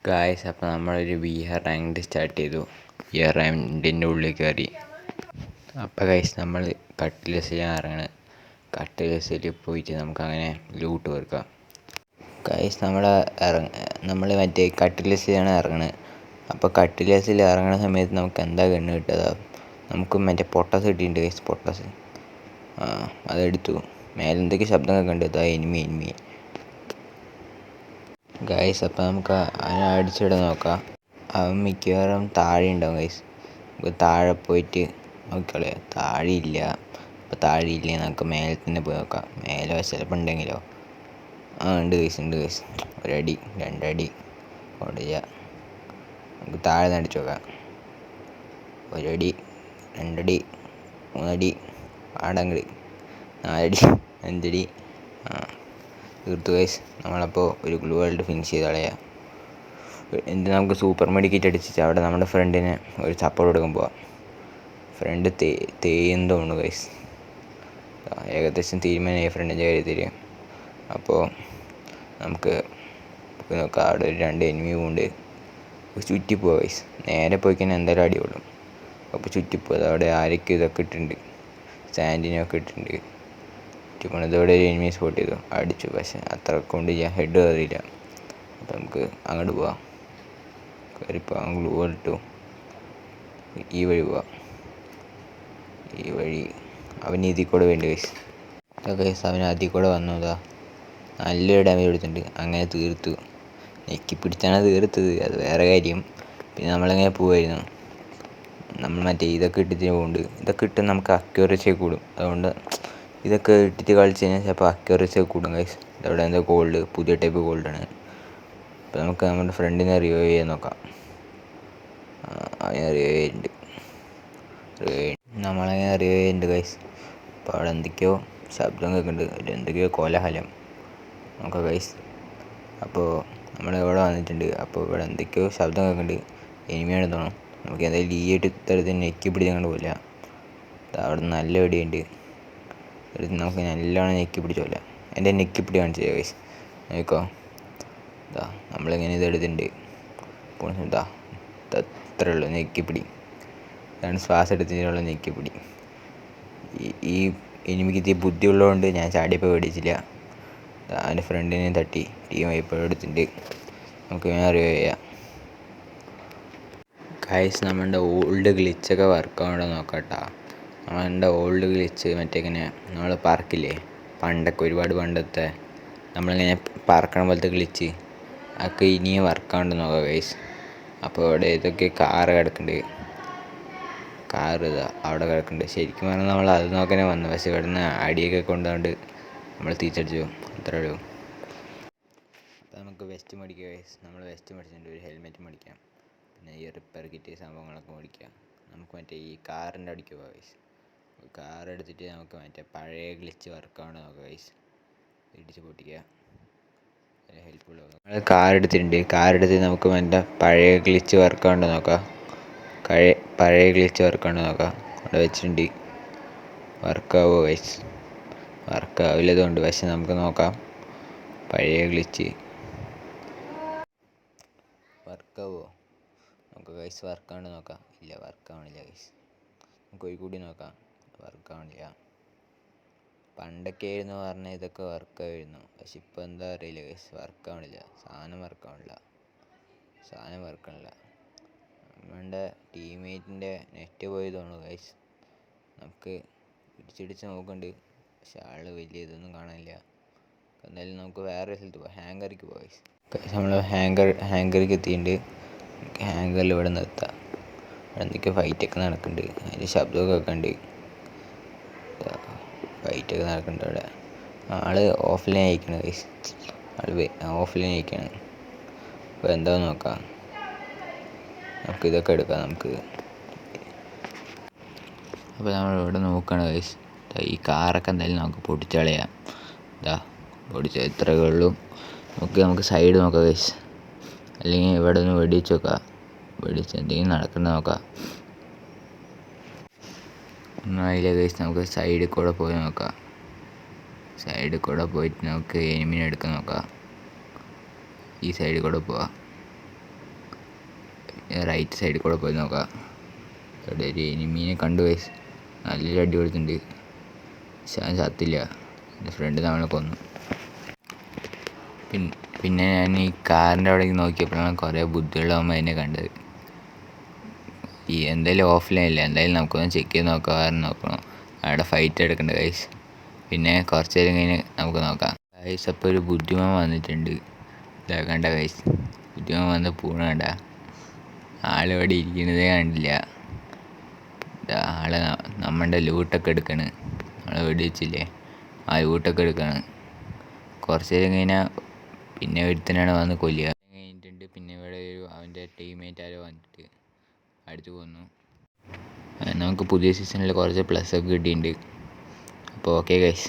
Guys, അപ്പോൾ നമ്മളൊരു VR rank start ചെയ്തു. വിആർ റാങ്കിൻ്റെ ഉള്ളിൽ കയറി. അപ്പോൾ ഗായ്സ്, നമ്മൾ കട്ടിലസ് ചെയ്യാൻ ഇറങ്ങണ്. കട്ടിലസിൽ പോയിട്ട് നമുക്കങ്ങനെ ലൂട്ട് കൊടുക്കാം. ഗായ്സ്, നമ്മൾ മറ്റേ കട്ടിലസ് ചെയ്യാണ് ഇറങ്ങണത്. അപ്പോൾ കട്ടിലസിൽ ഇറങ്ങുന്ന സമയത്ത് നമുക്ക് എന്താ ഗണ്ണ് കിട്ടുക? നമുക്ക് മറ്റേ പൊട്ടാസ് കിട്ടിയിട്ടുണ്ട് ഗായ്സ്. പൊട്ടാസ് അതെടുത്തു. മേലെ എന്തൊക്കെ ശബ്ദം കേൾക്കുന്നുണ്ട്. Enemy guys. അപ്പോൾ നമുക്ക് അതിനെ അടിച്ചിടാൻ നോക്കാം. അവൻ മിക്കവാറും താഴെ ഉണ്ടാവും ഗൈസ്. നമുക്ക് താഴെ പോയിട്ട് നോക്കിക്കളയാം. താഴെയില്ല. അപ്പോൾ താഴെയില്ലേ, നമുക്ക് മേലെ തന്നെ പോയി നോക്കാം. മേലെ ചിലപ്പോൾ ഉണ്ടെങ്കിലോ. ഉണ്ട് ഗൈസ്. ഒരടി, രണ്ടടി കൊണ്ടില്ല. നമുക്ക് താഴെ നിന്ന് അടിച്ചു നോക്കാം. ഒരടി, രണ്ടടി, മൂന്നടി, ആടങ്ങട്, നാലടി, അഞ്ചടി. തീർത്തു ഗൈസ്. നമ്മളപ്പോൾ ഒരു ഗ്ലൂ വേൾഡ് ഫിനിഷ് ചെയ്ത് കളയാം. എന്നിട്ട് നമുക്ക് സൂപ്പർ മെഡിക്കേറ്റ് അടിച്ചിട്ട് അവിടെ നമ്മുടെ ഫ്രണ്ടിന് ഒരു സപ്പോർട്ട് കൊടുക്കാൻ പോവാം. ഫ്രണ്ട് തേയെന്ന് തോന്നുന്നു ഗൈസ്. ഏകദേശം തീരുമാനമായി ഫ്രണ്ടിൻ്റെ കാര്യത്തിൽ. അപ്പോൾ നമുക്ക് നോക്കാം. അവിടെ ഒരു 2 എനിമിയും ഉണ്ട്. ചുറ്റിപ്പോവാ ഗൈസ്. നേരെ പോയി കഴിഞ്ഞാൽ എന്തായാലും അടികൊള്ളും. അപ്പോൾ ചുറ്റിപ്പോവാ. അവിടെ ആരൊക്കെ ഇതൊക്കെ ഇട്ടിട്ടുണ്ട്, സാൻഡിനൊക്കെ ഇട്ടിട്ടുണ്ട്. ഇതോടെ ഒരു എനിമി സ്പോട്ട് ചെയ്തു, അടിച്ചു. പക്ഷേ അത്ര കൊണ്ട് ഹെഡ് കയറിയില്ല. അപ്പോൾ നമുക്ക് അങ്ങോട്ട് പോവാം. കയറിപ്പോവാം. ഗ്ലൂ ഇട്ടു. ഈ വഴി പോവാം. ഈ വഴി അവന് ഇതിൽ കൂടെ വേണ്ടി ഗൈസ്. ഗൈസ്, അവന് അതിൽ കൂടെ വന്നതാ. നല്ലൊരു ഡാമേജ് കൊടുത്തിട്ടുണ്ട്. അങ്ങനെ തീർത്തു. ഞെക്കി പിടിച്ചാണ് തീർത്തത്, അത് വേറെ കാര്യം. പിന്നെ നമ്മളങ്ങനെ പോവായിരുന്നു. നമ്മൾ മറ്റേ ഇതൊക്കെ ഇട്ടിട്ട് പോകുന്നുണ്ട്. ഇതൊക്കെ ഇട്ട് നമുക്ക് അക്യൂറസി കൂടും. അതുകൊണ്ട് ഇതൊക്കെ ഇട്ടിട്ട് കളിച്ച് കഴിഞ്ഞാൽ ചിലപ്പോൾ അക്യൂറസി കൂടും ഗൈസ്. ഇതവിടെ എന്തോ ഗോൾഡ്, പുതിയ ടൈപ്പ് ഗോൾഡാണ്. അപ്പോൾ നമുക്ക് നമ്മുടെ ഫ്രണ്ടിനെ റിവൈവ് ചെയ്യാൻ നോക്കാം. അവനെ റിവൈവ് ചെയ്യുന്നുണ്ട്. നമ്മളങ്ങനെ റിവൈവ് ചെയ്യുന്നുണ്ട് ഗൈസ്. അപ്പോൾ അവിടെ എന്തൊക്കെയോ ശബ്ദം കേൾക്കുന്നുണ്ട്. എന്തൊക്കെയോ കോലാഹലം നോക്കാം ഗൈസ്. അപ്പോൾ നമ്മളിവിടെ വന്നിട്ടുണ്ട്. അപ്പോൾ ഇവിടെ എന്തൊക്കെയോ ശബ്ദം കേൾക്കുന്നുണ്ട്. എനിമിയാണെന്ന് തോന്നും. നമുക്ക് എന്തായാലും ഈ ആയിട്ട് ഇത്തരത്തിൽ നെക്കി പിടിച്ചങ്ങോട്ട് പോകില്ല. അവിടെ നല്ല വെടിയുണ്ട്. നമുക്ക് നല്ലോണം നെക്കി പിടിച്ചോല്ല. എൻ്റെ നെക്കിപ്പിടി കാണിച്ചു തരാം ഗൈസ്. നോക്കോ. നമ്മളിങ്ങനെ ഇതെടുത്തിട്ടുണ്ട്. അത്രേ ഉള്ളൂ നെക്കിപ്പിടി. ഇതാണ് ശ്വാസം എടുത്തതിനുള്ള നെക്കിപ്പിടി. ഈ എനിമിക്ക് ഇത്തിരി ബുദ്ധിയുള്ളതുകൊണ്ട് ഞാൻ ചാടിയപ്പോൾ മേടിച്ചില്ല. അവൻ്റെ ഫ്രണ്ടിനെ തട്ടി ടീം ഇപ്പോൾ എടുത്തിട്ടുണ്ട്. നമുക്ക് റിവൈവ് ചെയ്യാം. ഗൈസ്, നമ്മളുടെ ഓൾഡ് ഗ്ലിച്ചൊക്കെ വർക്കാവുണ്ടോ നോക്കട്ടാ. നമ്മളുടെ ഓൾഡ് ഗ്ലിച്ച് മറ്റേ ഇങ്ങനെ നമ്മൾ പറക്കില്ലേ, പണ്ടൊക്കെ ഒരുപാട് പണ്ടത്തെ നമ്മളിങ്ങനെ പറക്കണ പോലത്തെ ഗ്ലിച്ച് അതൊക്കെ ഇനിയും വർക്കാവുണ്ട് നോക്കാം ഗൈസ്. അപ്പോൾ ഇവിടെ ഇതൊക്കെ കാറ് കിടക്കുന്നുണ്ട്. കാറ് അവിടെ കിടക്കുന്നുണ്ട്. ശരിക്കും പറഞ്ഞാൽ നമ്മൾ അത് നോക്കാനേ വന്നു. പക്ഷേ ഇവിടുന്ന് അടിയൊക്കെ കൊണ്ടുകൊണ്ട് നമ്മൾ തിരിച്ചടിച്ചു. അത്രേ ഉള്ളൂ. അപ്പോൾ നമുക്ക് വെസ്റ്റ് മേടിക്കാം ഗൈസ്. നമ്മൾ വെസ്റ്റ് മേടിച്ചിട്ടുണ്ട്. ഒരു ഹെൽമെറ്റ് മേടിക്കാം. പിന്നെ ഈ റിപ്പയർ കിറ്റ് സംഭവങ്ങളൊക്കെ മേടിക്കാം. നമുക്ക് മറ്റേ ഈ കാറിൻ്റെ അടിക്ക് പോകാം ഗൈസ്. കാർ എടുത്തിട്ട് നമുക്ക് മറ്റേ പഴയ ഗ്ലിച്ച് വർക്കാവുണ്ട് നോക്കാം ഗൈസ്. ഇടിച്ച് പൊട്ടിക്കുക. ഹെൽപ്ഫുൾ ആവും. നമ്മൾ കാർ എടുത്തിട്ടുണ്ട്. കാർ എടുത്തിട്ട് നമുക്ക് മറ്റേ പഴയ ഗ്ലിച്ച് വർക്കാവുണ്ട് നോക്കാം. പഴയ ഗ്ലിച്ച് വർക്കാവുണ്ട് നോക്കാം. അവിടെ വെച്ചിട്ടുണ്ട്. വർക്കാവുമോ ഗൈസ്? വർക്കാവില്ലതുകൊണ്ട്. പക്ഷെ നമുക്ക് നോക്കാം. പഴയ ഗ്ലിച്ച് വർക്കാവുമോ നമുക്ക് ഗൈസ്? വർക്കാവുണ്ട് നോക്കാം. ഇല്ല, വർക്കാവണില്ല ഗൈസ്. നമുക്ക് ഒരു കൂടി നോക്കാം. വർക്കാവണില്ല. പണ്ടൊക്കെ ആയിരുന്നു പറഞ്ഞാൽ ഇതൊക്കെ വർക്കായിരുന്നു. പക്ഷെ ഇപ്പോൾ എന്താ അറിയില്ല ഗൈസ്, വർക്കാവണില്ല. സാധനം വർക്കാവണില്ല. നമ്മളുടെ ടീംമേറ്റിൻ്റെ നെറ്റ് പോയി തോന്നുന്നു ഗൈസ്. നമുക്ക് ഇടിച്ചിടിച്ച് നോക്കുന്നുണ്ട്. പക്ഷെ ആൾ വലിയ ഇതൊന്നും കാണാനില്ല. എന്തായാലും നമുക്ക് വേറെ സ്ഥലത്ത് പോകാം. ഹാങ്കറിക്ക് പോകാം ഗൈസ്. നമ്മൾ ഹാങ്കറിക്ക് എത്തിയിട്ടുണ്ട്. ഹാങ്കറിൽ ഇവിടെ നിർത്താം. അവിടെ എന്തൊക്കെയോ ഫൈറ്റൊക്കെ നടക്കുന്നുണ്ട്. അതിൻ്റെ ശബ്ദമൊക്കെ കേൾക്കുന്നുണ്ട്. ഫൈറ്റൊക്കെ നടക്കുന്നുണ്ട് അവിടെ. ആള് ഓഫ്ലൈൻ അയക്കണം ഗൈസ്. ഓഫ്ലൈൻ അയക്കാണ്. അപ്പോൾ എന്താന്ന് നോക്കാം. നമുക്ക് ഇതൊക്കെ എടുക്കാം. അപ്പോൾ നമ്മളിവിടെ നോക്കുകയാണ് ഗൈസ്. ഈ കാറൊക്കെ എന്തായാലും നമുക്ക് പൊട്ടിച്ച് കളയാം. പൊടിച്ച് ഇത്രയൊക്കെ ഉള്ളൂ. നമുക്ക് സൈഡ് നോക്കാം ഗൈസ്. അല്ലെങ്കിൽ ഇവിടെ ഒന്ന് വെടിച്ച് നോക്കാം. വെടിച്ച് എന്തെങ്കിലും നടക്കുന്നത് നോക്കാം. ഒന്നും ആയില്ല ഗൈസ്. നമുക്ക് സൈഡിൽ കൂടെ പോയി നോക്കാം. സൈഡിൽ കൂടെ പോയിട്ട് നമുക്ക് എനിമിനെ എടുക്കാൻ നോക്കാം. ഈ സൈഡിൽ കൂടെ പോവാം. റൈറ്റ് സൈഡിൽ കൂടെ പോയി നോക്കാം. ഇവിടെ ഒരു എനിമീനെ കണ്ടു ഗൈസ്. നല്ലൊരു അടി കൊടുത്തിട്ടുണ്ട്. പക്ഷെ അവൻ ചത്തില്ല. എൻ്റെ ഫ്രണ്ട് നമ്മളെ കൊന്നു. പിന്നെ ഞാൻ ഈ കാറിൻ്റെ അവിടേക്ക് നോക്കിയപ്പോഴാണ് കുറേ ബുദ്ധിയുള്ളവന്മാർ അതിനെ കണ്ടത്. എന്തായാലും ഓഫ്ലൈനില്ല, എന്തായാലും നമുക്കൊന്ന് ചെക്ക് ചെയ്ത് നോക്കണം. അവിടെ ഫൈറ്റ് എടുക്കണ്ട ഗൈസ്. പിന്നെ കുറച്ച് നേരം കഴിഞ്ഞ് നമുക്ക് നോക്കാം ഗൈസ്. അപ്പോൾ ഒരു ബുദ്ധിമാൻ വന്നിട്ടുണ്ട്. ഇതാ കണ്ട ഗൈസ്, ബുദ്ധിമാൻ വന്ന് പൂണ കണ്ട. ആളിവിടെ ഇരിക്കുന്നതേ കണ്ടില്ല. ആളെ നമ്മളുടെ ലൂട്ടൊക്കെ എടുക്കണ്. നമ്മളെ വെടിവെച്ചില്ലേ, ആ ലൂട്ടൊക്കെ എടുക്കാണ്. കുറച്ച് നേരം കഴിഞ്ഞാൽ പിന്നെ ഒരുത്തനാണ് വന്ന് കൊല്ലുക കഴിഞ്ഞിട്ടുണ്ട്. പിന്നെ ഇവിടെ അവൻ്റെ ടീംമേറ്റ് ആരോ വന്നിട്ട് അടിച്ചു കൊന്നു. നമുക്ക് പുതിയ സീസണിൽ കുറച്ച് പ്ലസ് ഒക്കെ കിട്ടിയിട്ടുണ്ട്. അപ്പോൾ ഓക്കെ ഗൈസ്.